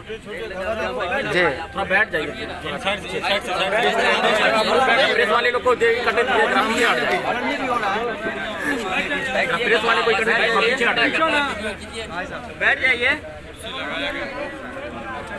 जी थोड़ा बैठ जाइए, प्रेस वाले लोग को कटे दीजिए, प्रेस वाले को पीछे हट जाइए, बैठ जाइए,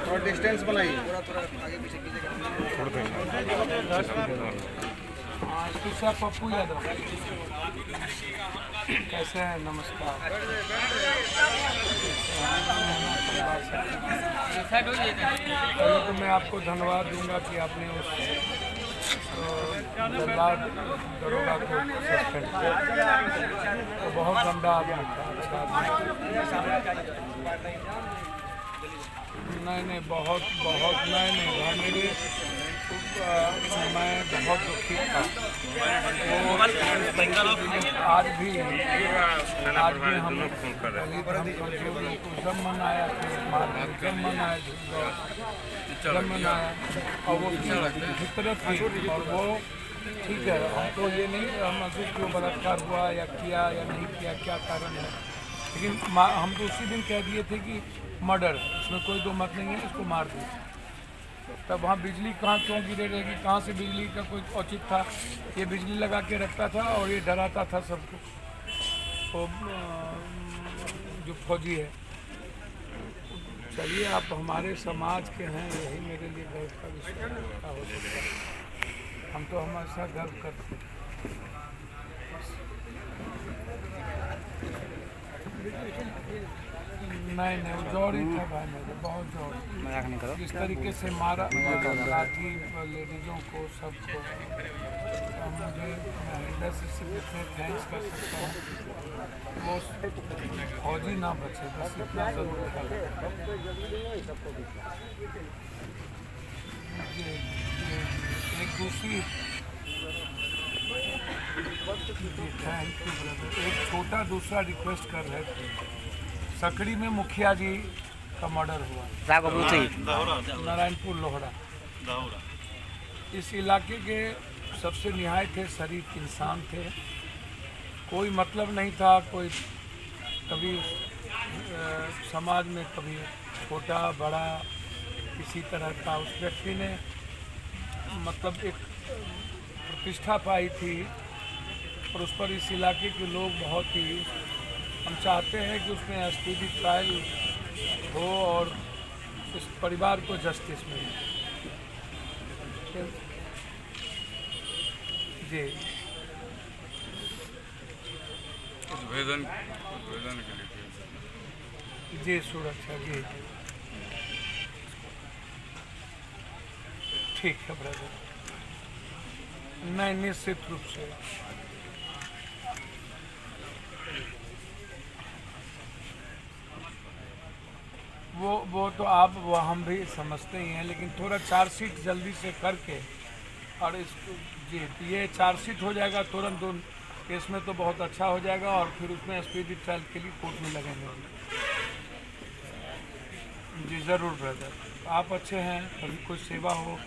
और डिस्टेंस बनाइए। पप्पू यादव कैसे हैं? नमस्कार। पहले तो मैं आपको धन्यवाद दूंगा कि आपने उस जल्लाद दरोगा को सस्पेंड किया। तो बहुत गंदा आदमी था, अच्छा नहीं बहुत नहीं मेरे मैं बहुत दुखी था। आज भी हम जब मन आया और वो फितरत थी और वो ठीक है। हमको ये नहीं महसूस क्यों बलात्कार हुआ या किया या नहीं किया, क्या कारण है, लेकिन हम तो उसी दिन कह दिए थे कि मर्डर, इसमें कोई दो मत नहीं है, इसको मार दो। तब वहाँ बिजली कहाँ क्यों गिरे रहेगी, कहाँ से बिजली का कोई औचित था? ये बिजली लगा के रखता था और ये डराता था सबको, तो जो फौजी है। चलिए, आप हमारे समाज के हैं, यही मेरे लिए गर्व का विषय हो सकता है। हम तो हमेशा गर्व करते हैं। नहीं जोर ही था भाई, मेरे बहुत जोर। जिस तरीके से मारा लाठी लेडीज़ों को, सबको, मुझे हृदय से इतने थैंक्स कर सकता हूँ। वो फौजी ना बचे, बस इतना ज़रूर था। एक दूसरी थैंक यू ब्रदर। एक छोटा दूसरा रिक्वेस्ट कर रहे थे। सकड़ी में मुखिया जी का मर्डर हुआ, नारायणपुर लोहड़ा। इस इलाके के सबसे निहायत थे, शरीफ इंसान थे, कोई मतलब नहीं था, कोई कभी समाज में कभी छोटा बड़ा किसी तरह का। उस व्यक्ति ने मतलब एक प्रतिष्ठा पाई थी और उस पर इस इलाके के लोग बहुत ही, हम चाहते हैं कि उसमें स्पीडी ट्रायल हो और इस परिवार को जस्टिस मिले। जी उद्भेदन के लिए जी सुरक्षा जी ठीक है ब्रदर। नहीं, निश्चित रूप से वो तो आप वो हम भी समझते ही हैं, लेकिन थोड़ा चार्जशीट जल्दी से करके और इसको जी ये चार्जशीट हो जाएगा तुरंत उन केस में तो बहुत अच्छा हो जाएगा और फिर उसमें स्पीडी ट्रायल के लिए कोर्ट में लगेंगे। जी ज़रूर ब्रदर, आप अच्छे हैं, कभी कोई सेवा हो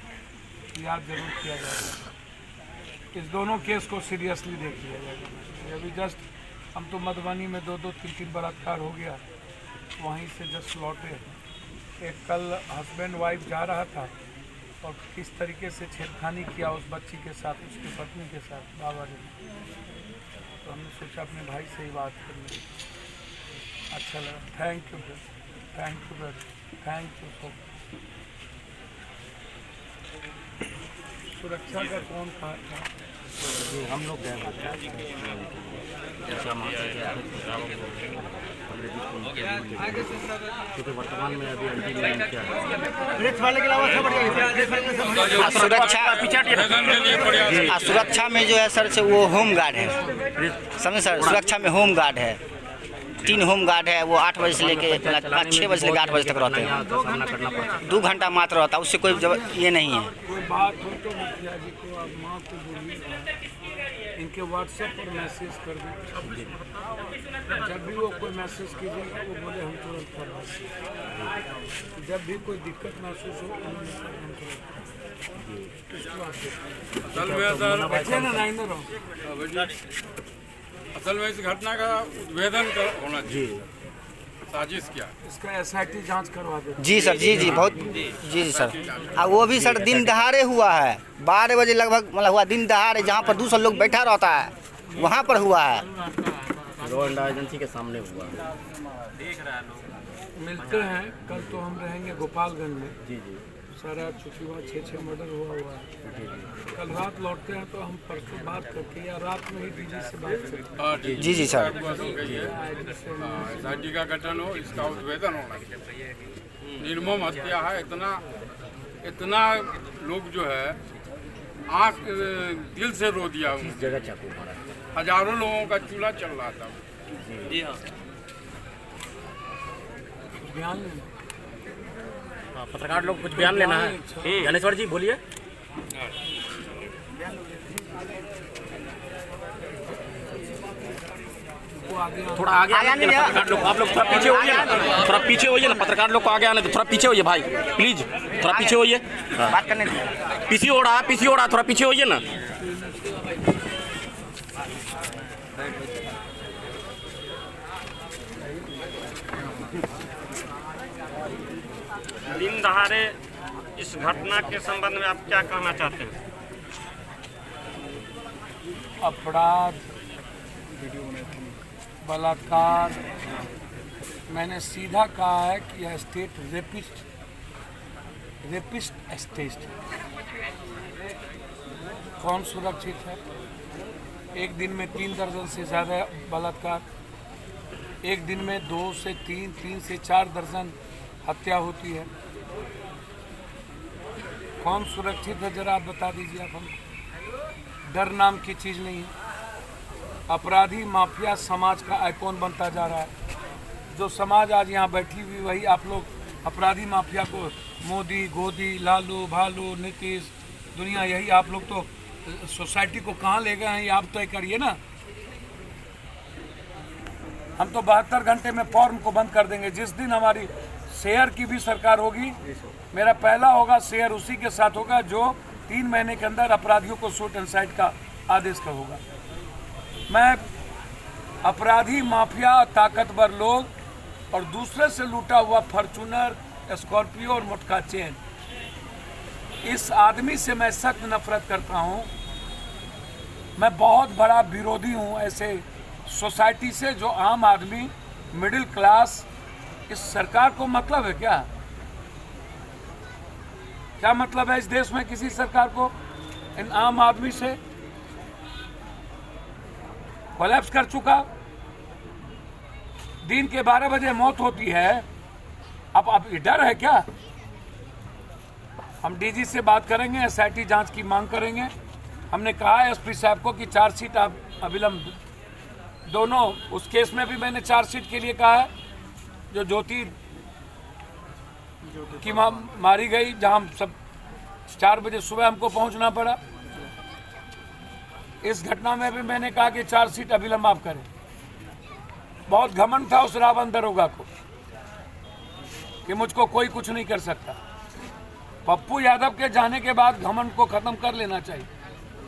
याद जरूर किया जाएगा। इस दोनों केस को सीरियसली देख लिया जाएगा। अभी जस्ट हम तो मधुबनी में 2-3 बलात्कार हो गया, वहीं से जस्ट लौटे। एक कल हस्बैंड वाइफ जा रहा था और किस तरीके से छेड़खानी किया उस बच्ची के साथ, उसकी पत्नी के साथ बाबा ने। तो हमने सोचा अपने भाई से ही बात कर ली, अच्छा लगा। Thank you brother, thank you brother, thank you so. सुरक्षा का कौन कहा था? जी हम लोग गए क्योंकि वर्तमान में अभी सुरक्षा में जो है सर से वो होम गार्ड है, समझे सर। सुरक्षा में होम गार्ड है, 3 होम गार्ड है। वो 8 बजे से लेके 6 बजे से लेकर 8 बजे तक रहते हैं। 2 घंटा मात्र रहता है, उससे कोई ये नहीं है। कोई बात हो तो मुखिया जी को आप माँ को बोलिए, इनके व्हाट्सएप पर मैसेज कर दें। जब भी वो कोई मैसेज कीजिएगा वो बोले हम तुरंत कर देंगे। जब भी कोई दिक्कत महसूस हो उन्होंने असल में इस घटना का उद्भेदन होना चाहिए। साजिश किया। इसका SIT जांच करवा दे। जी सर, जी बहुत जी सर। वो भी सर दिन दहाड़े हुआ है, 12 बजे लगभग मतलब हुआ, दिन दहाड़े, जहाँ पर 200 लोग बैठा रहता है वहाँ पर हुआ है। लॉ एंड एजेंसी के सामने हुआ। मिलते हैं, कल तो हम रहेंगे गोपालगंज में। जी। सारा चूँकि वहाँ 6 मर्डर हुआ है। कल रात लौटते हैं तो हम परसों बात करके या रात में ही DG से बात करते हैं। जी सर। SIT का गठन हो, इसका उद्भेदन होना चाहिए। निर्मम हत्या है, इतना लोग जो है आँख दिल से रो दिया। इस जगह चाकू मारा। हजारों लोगों का चूल्हा चल रहा था। जी हाँ। बयान लेना। पत्रकार लोग कुछ बयान लेना है। ज्ञानेश्वर जी बोलिए। थोड़ा आगे आने दीजिए। पत्रकार लोग, आप लोग थोड़ा पीछे होइए ना, थोड़ा पीछे होइए ना। पत्रकार लोग को आगे आने दो, थोड़ा पीछे होइए भाई, प्लीज थोड़ा पीछे होइए। बात करने दीजिए। पीछे हो रहा, थोड़ा पीछे होइए ना। दिन दहाड़े इस घटना के संबंध में आप क्या कहना चाहते हैं? अपराध, बलात्कार, मैंने सीधा कहा है कि यह स्टेट रेपिस्ट स्टेट। कौन सुरक्षित है? एक दिन में 3 दर्जन से ज़्यादा बलात्कार, एक दिन में 2 से 3 से 4 दर्जन हत्या होती है। कौन सुरक्षित है, जरा आप बता दीजिए। आप हमको डर नाम की चीज़ नहीं है। अपराधी माफिया समाज का आइकॉन बनता जा रहा है। जो समाज आज यहाँ बैठी हुई, वही आप लोग अपराधी माफिया को, मोदी, गोदी, लालू, भालू, नीतीश, दुनिया, यही आप लोग तो सोसाइटी को कहाँ ले गए हैं, ये आप तय करिए ना। हम तो 72 घंटे में फॉर्म को बंद कर देंगे। जिस दिन हमारी शेयर की भी सरकार होगी, मेरा पहला होगा शेयर उसी के साथ होगा जो 3 महीने के अंदर अपराधियों को शूट एंड साइट का आदेश का होगा। मैं अपराधी माफिया, ताकतवर लोग और दूसरे से लूटा हुआ फॉर्चूनर, स्कॉर्पियो और मोटका चेन, इस आदमी से मैं सख्त नफरत करता हूँ। मैं बहुत बड़ा विरोधी हूँ ऐसे सोसाइटी से, जो आम आदमी, मिडिल क्लास, इस सरकार को मतलब है क्या? क्या मतलब है इस देश में किसी सरकार को इन आम आदमी से? कोलैप्स कर चुका। दिन के 12 बजे मौत होती है। अब ये डर है क्या? हम DG से बात करेंगे, SIT जांच की मांग करेंगे। हमने कहा है SP साहब को कि चार्जशीट आप अविलंब, दोनों उस केस में भी मैंने चार्जशीट के लिए कहा है जो ज्योति की मारी गई, जहां हम सब 4 बजे सुबह हमको पहुंचना पड़ा। इस घटना में भी मैंने कहा कि चार्जशीट अविलंब आप करें। बहुत घमंड था उस रावण दरोगा को कि मुझको कोई कुछ नहीं कर सकता। पप्पू यादव के जाने के बाद घमंड को खत्म कर लेना चाहिए।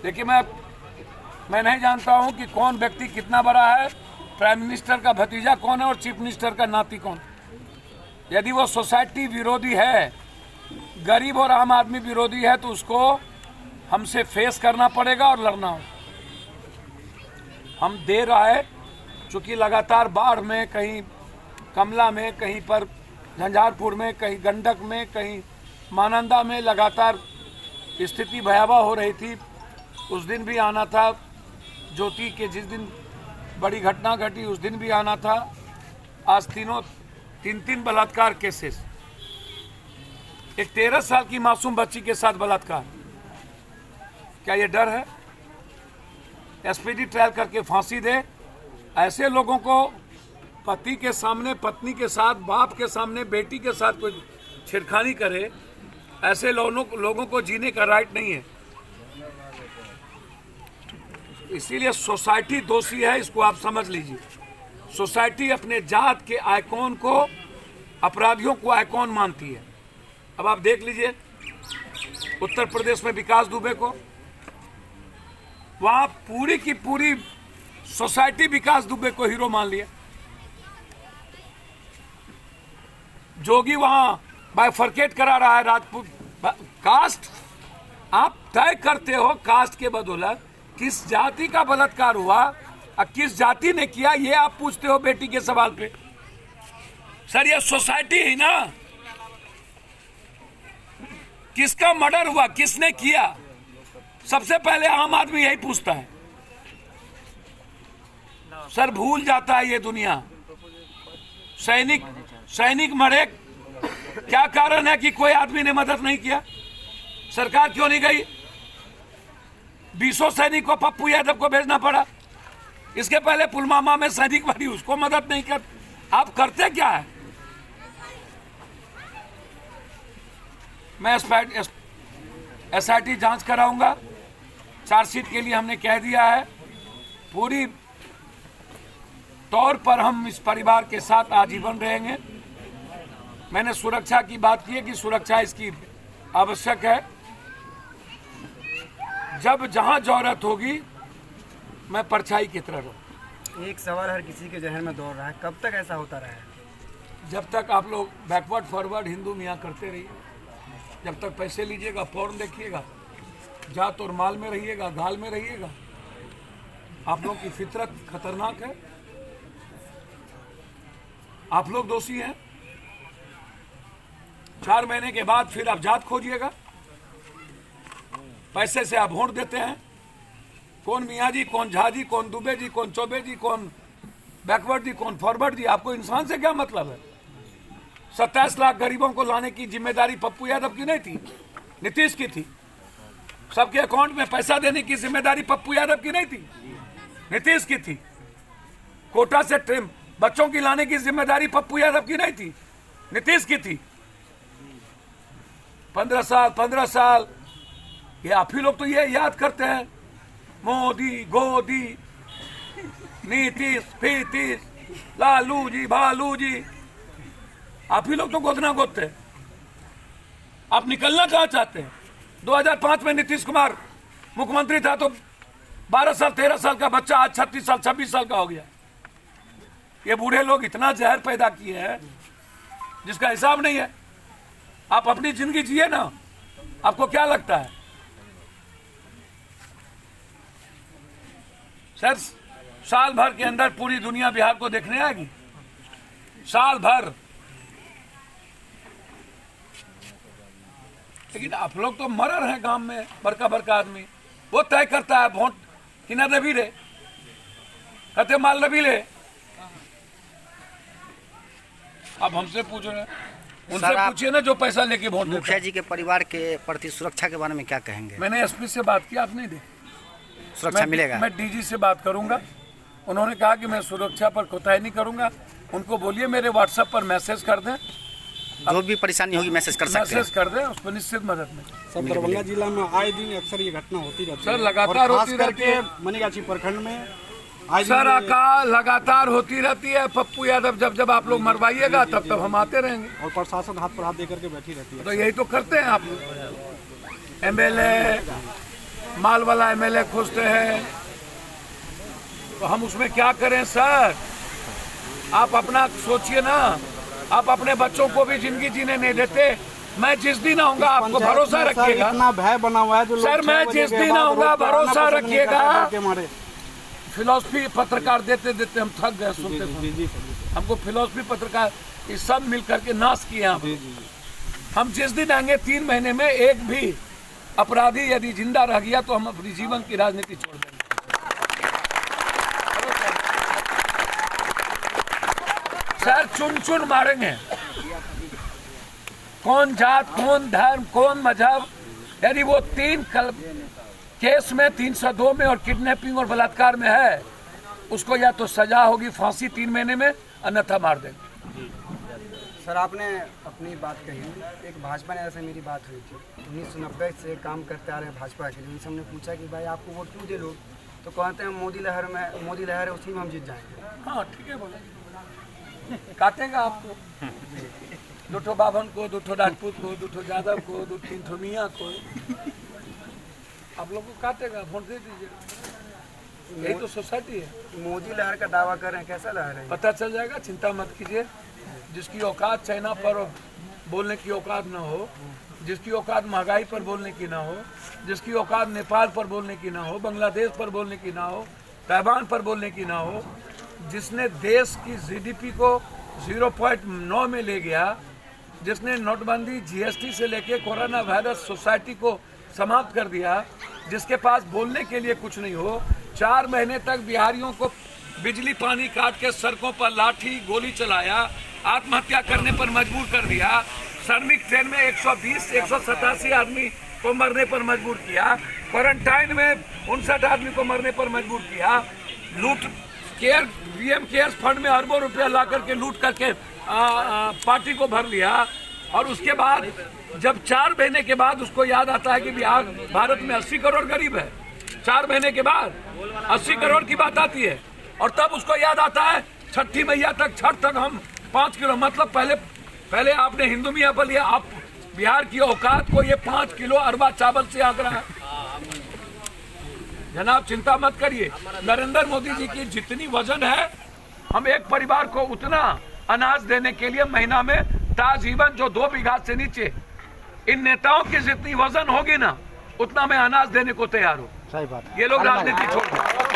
लेकिन मैं नहीं जानता हूं कि कौन व्यक्ति कितना बड़ा है, प्राइम मिनिस्टर का भतीजा कौन है और चीफ मिनिस्टर का नाती कौन। यदि वो सोसाइटी विरोधी है, गरीब और आम आदमी विरोधी है, तो उसको हमसे फेस करना पड़ेगा और लड़ना हो। हम दे रहा है, चूँकि लगातार बाढ़ में, कहीं कमला में, कहीं पर झंझारपुर में, कहीं गंडक में, कहीं मानंदा में लगातार स्थिति भयावह हो रही थी। उस दिन भी आना था। ज्योति के जिस दिन बड़ी घटना घटी उस दिन भी आना था। आज 3 बलात्कार केसेस, एक 13 साल की मासूम बच्ची के साथ बलात्कार। क्या ये डर है? SPD ट्रायल करके फांसी दे। ऐसे लोगों को पति के सामने, पत्नी के साथ, बाप के सामने, बेटी के साथ कोई छेड़खानी करे, ऐसे लोगों को जीने का राइट नहीं है। इसीलिए सोसाइटी दोषी है, इसको आप समझ लीजिए। सोसाइटी अपने जात के आइकॉन को, अपराधियों को आइकॉन मानती है। अब आप देख लीजिए उत्तर प्रदेश में विकास दुबे को, वहां पूरी की पूरी सोसाइटी विकास दुबे को हीरो मान लिया। जोगी वहां बाइफरकेट करा रहा है राजपूत कास्ट। आप तय करते हो कास्ट के बदौलत किस जाति का बलात्कार हुआ और किस जाति ने किया, ये आप पूछते हो बेटी के सवाल पे। सर ये सोसाइटी है ना, किसका मर्डर हुआ, किसने किया, सबसे पहले आम आदमी यही पूछता है। सर भूल जाता है ये दुनिया। सैनिक मरे, क्या कारण है कि कोई आदमी ने मदद नहीं किया? सरकार क्यों नहीं गई? 20 सैनिक को पप्पू यादव को भेजना पड़ा। इसके पहले पुलवामा में सैनिक मरी, उसको मदद नहीं कर। आप करते क्या है? मैं SIT जांच कराऊंगा। चार्जशीट के लिए हमने कह दिया है। पूरी तौर पर हम इस परिवार के साथ आजीवन रहेंगे। मैंने सुरक्षा की बात की है कि सुरक्षा इसकी आवश्यक है। जब जहां जरूरत होगी मैं परछाई की तरह रहूं। एक सवाल हर किसी के जहन में दौड़ रहा है, कब तक ऐसा होता रहा है? जब तक आप लोग बैकवर्ड फॉरवर्ड हिंदू मियाँ करते रहिए, जब तक पैसे लीजिएगा, पोर्न देखिएगा, जात और माल में रहिएगा, गाल में रहिएगा। आप लोग की फितरत खतरनाक है। आप लोग दोषी हैं। 4 महीने के बाद फिर आप जात खोजिएगा। पैसे से आप वोट देते हैं। कौन मियाँ जी, कौन झा जी, कौन दुबे जी, कौन चौबे जी, कौन बैकवर्ड जी, कौन फॉरवर्ड जी। आपको इंसान से क्या मतलब है? 27 लाख गरीबों को लाने की जिम्मेदारी पप्पू यादव की नहीं थी, नीतीश की थी। सबके अकाउंट में पैसा देने की जिम्मेदारी पप्पू यादव की नहीं थी, नीतीश की थी। कोटा से बच्चों की लाने की जिम्मेदारी पप्पू यादव की नहीं थी, नीतीश की थी। 15 साल ये आप ही लोग तो ये याद करते हैं, मोदी गोदी, नीतीश फीतीश, लालू जी भालू जी। आप ही लोग तो गोदना गोदते हैं। आप निकलना कहाँ चाहते हैं? 2005 में नीतीश कुमार मुख्यमंत्री था तो 12 साल 13 साल का बच्चा आज 36 साल 26 साल का हो गया। ये बूढ़े लोग इतना जहर पैदा किए हैं जिसका हिसाब नहीं है। आप अपनी जिंदगी जिए ना। आपको क्या लगता है? सर साल भर के अंदर पूरी दुनिया बिहार को देखने आएगी, साल भर। लेकिन आप लोग तो मरर हैं गांव में, बड़का आदमी। वो तय करता है वोट किना रवि रे, कहते माल रवि ले। अब हमसे पूछ रहे हैं, उनसे पूछिए ना जो पैसा लेके वोट देते हैं। मुखिया जी के परिवार के प्रति सुरक्षा के बारे में क्या कहेंगे? मैंने SP से बात की, आप नहीं दे सुरक्षा मिलेगा? मैं DG से बात करूंगा। उन्होंने कहा कि मैं सुरक्षा पर कोताही नहीं करूंगा। उनको बोलिए मेरे WhatsApp पर मैसेज कर दें, जो भी परेशानी होगी मैसेज कर सकते हैं। मैसेज कर दें, उस पर निश्चित मदद मिले। सर दरभंगा जिला में आए दिन अक्सर ये घटना होती रहती है सर, लगातार होती रहती है। मनीगाछी प्रखंड में सर लगातार होती रहती है। पप्पू यादव जब आप लोग मरवाइएगा तब हम आते रहेंगे। और प्रशासन हाथ पर हाथ देकर के बैठी रहती है। तो यही तो करते हैं आप। MLA माल वाला MLA खोजते हैं, तो हम उसमें क्या करें सर? आप अपना सोचिए ना। आप अपने बच्चों को भी जिंदगी जीने नहीं देते। मैं जिस दिन आऊंगा आपको भरोसा रखिएगा। इतना भय बना हुआ है जो सर, मैं जिस दिन आऊंगा भरोसा रखिएगा। फिलॉसफी पत्रकार देते देते हम थक गए सुनते। हमको फिलॉसफी पत्रकार ये सब मिल करके नाश किए हम जिस दिन आएंगे 3 महीने में एक भी अपराधी यदि जिंदा रह गया तो हम अपनी जीवन की राजनीति छोड़ देंगे। सर चुन मारेंगे। कौन जात, कौन धर्म, कौन मजहब, यदि वो 3 केस में 302 में और किडनैपिंग और बलात्कार में है, उसको या तो सजा होगी फांसी 3 महीने में, अन्यथा मार देंगे। सर आपने अपनी बात कही, एक भाजपा ने ऐसे मेरी बात हुई थी, 1990 से काम करते आ रहे हैं भाजपा के लिए। उनसे हमने पूछा कि भाई आपको वोट क्यों दे लोग, तो कहते हैं मोदी लहर है, उसी में हम जीत जाएंगे। हाँ ठीक है, बोले काटेगा आपको। 2 बाभन को, 2 राजपूत को, 2 यादव को, 2-3 मियाँ को, आप लोग को काटेगा। वोट दे दीजिए। यही तो सोसाइटी है। मोदी लहर का दावा कर रहे हैं, कैसा लहर है? पता चल जाएगा, चिंता मत कीजिए। जिसकी औकात चाइना पर बोलने की औकात ना हो, जिसकी औकात महंगाई पर बोलने की ना हो, जिसकी औकात नेपाल पर बोलने की ना हो, बांग्लादेश पर बोलने की ना हो, ताइवान पर बोलने की ना हो, जिसने देश की जीडीपी को 0.9 में ले गया, जिसने नोटबंदी जीएसटी से लेके कोरोना वायरस सोसाइटी को समाप्त कर दिया, जिसके पास बोलने के लिए कुछ नहीं हो, 4 महीने तक बिहारियों को बिजली पानी काट के सड़कों पर लाठी गोली चलाया, आत्महत्या करने पर मजबूर कर दिया, श्रमिक ट्रेन में 187 आदमी को मरने पर मजबूर किया, क्वारंटाइन में 59 आदमी को मरने पर मजबूर किया, लूट पीएम केयर्स फंड में अरबों रुपया ला करके लूट करके पार्टी को भर लिया। और उसके बाद जब 4 महीने के बाद उसको याद आता है कि बिहार भारत में 80 करोड़ गरीब है, 4 महीने के बाद 80 करोड़ की बात आती है, और तब उसको याद आता है छठी मैया तक, छठ तक हम 5 किलो, मतलब पहले आपने हिंदू मियाँ पर लिया, आप बिहार की औकात को ये 5 किलो अरबा चावल से आंक रहा है। जनाब चिंता मत करिए, नरेंद्र मोदी जी की जितनी वजन है, हम एक परिवार को उतना अनाज देने के लिए महीना में ताजीवन जो 2 बीघा से नीचे इन नेताओं की जितनी वजन होगी ना, उतना मैं अनाज देने को तैयार हूँ। सही बात। ये लोग राजनीति छोड़ दें।